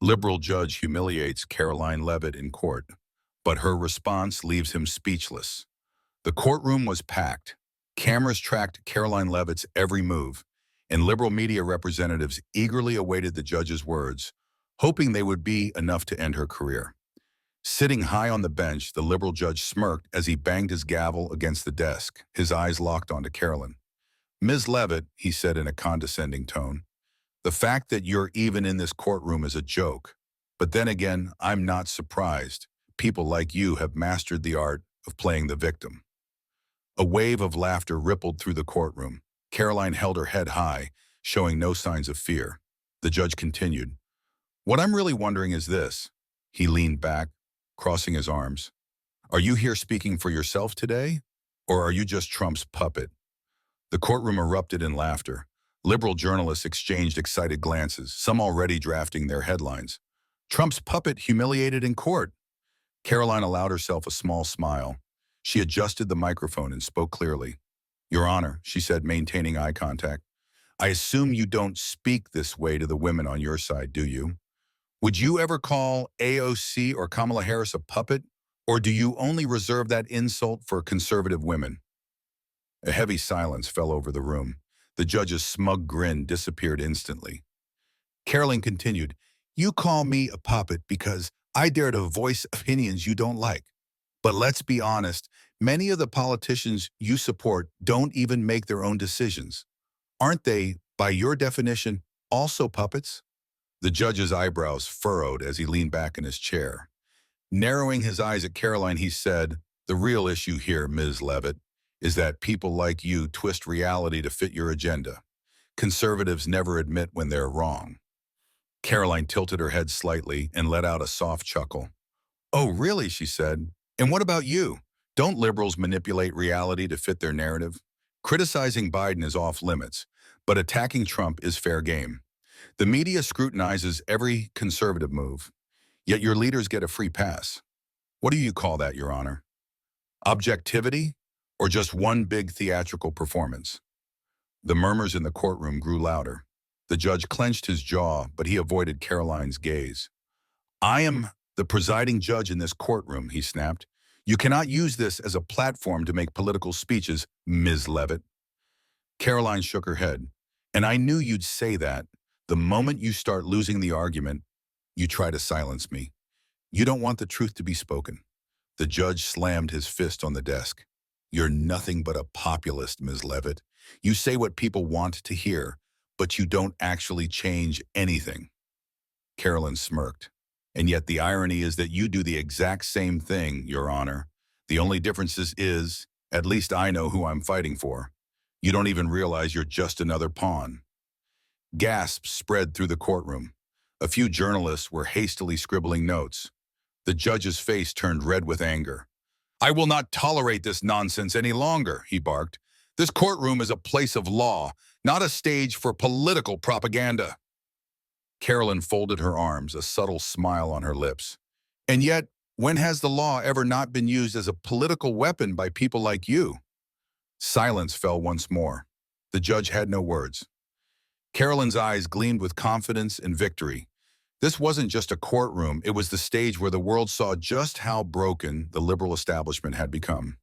Liberal judge humiliates Karoline Leavitt in court, but her response leaves him speechless. The courtroom was packed. Cameras tracked Karoline Leavitt's every move, and liberal media representatives eagerly awaited the judge's words, hoping they would be enough to end her career. Sitting high on the bench, the liberal judge smirked as he banged his gavel against the desk, his eyes locked onto Karoline. "Ms. Leavitt," he said in a condescending tone, "the fact that you're even in this courtroom is a joke. But then again, I'm not surprised. People like you have mastered the art of playing the victim." A wave of laughter rippled through the courtroom. Karoline held her head high, showing no signs of fear. The judge continued, "What I'm really wondering is this." He leaned back, crossing his arms. "Are you here speaking for yourself today, or are you just Trump's puppet?" The courtroom erupted in laughter. Liberal journalists exchanged excited glances, some already drafting their headlines. "Trump's puppet humiliated in court." Karoline allowed herself a small smile. She adjusted the microphone and spoke clearly. "Your Honor," she said, maintaining eye contact, "I assume you don't speak this way to the women on your side, do you? Would you ever call AOC or Kamala Harris a puppet, or do you only reserve that insult for conservative women?" A heavy silence fell over the room. The judge's smug grin disappeared instantly. Karoline continued, "You call me a puppet because I dare to voice opinions you don't like. But let's be honest, many of the politicians you support don't even make their own decisions. Aren't they, by your definition, also puppets?" The judge's eyebrows furrowed as he leaned back in his chair. Narrowing his eyes at Karoline, he said, "The real issue here, Ms. Leavitt, is that people like you twist reality to fit your agenda. Conservatives never admit when they're wrong." Karoline tilted her head slightly and let out a soft chuckle. "Oh, really?" she said. "And what about you? Don't liberals manipulate reality to fit their narrative? Criticizing Biden is off limits, but attacking Trump is fair game. The media scrutinizes every conservative move, yet your leaders get a free pass. What do you call that, Your Honor? Objectivity, or just one big theatrical performance?" The murmurs in the courtroom grew louder. The judge clenched his jaw, but he avoided Karoline's gaze. "I am the presiding judge in this courtroom," he snapped. "You cannot use this as a platform to make political speeches, Ms. Leavitt." Karoline shook her head. "And I knew you'd say that. The moment you start losing the argument, you try to silence me. You don't want the truth to be spoken." The judge slammed his fist on the desk. "You're nothing but a populist, Ms. Leavitt. You say what people want to hear, but you don't actually change anything." Karoline smirked. "And yet the irony is that you do the exact same thing, Your Honor. The only difference is, at least I know who I'm fighting for. You don't even realize you're just another pawn." Gasps spread through the courtroom. A few journalists were hastily scribbling notes. The judge's face turned red with anger. "I will not tolerate this nonsense any longer," he barked. "This courtroom is a place of law, not a stage for political propaganda." Karoline folded her arms, a subtle smile on her lips. "And yet, when has the law ever not been used as a political weapon by people like you?" Silence fell once more. The judge had no words. Karoline's eyes gleamed with confidence and victory. This wasn't just a courtroom, it was the stage where the world saw just how broken the liberal establishment had become.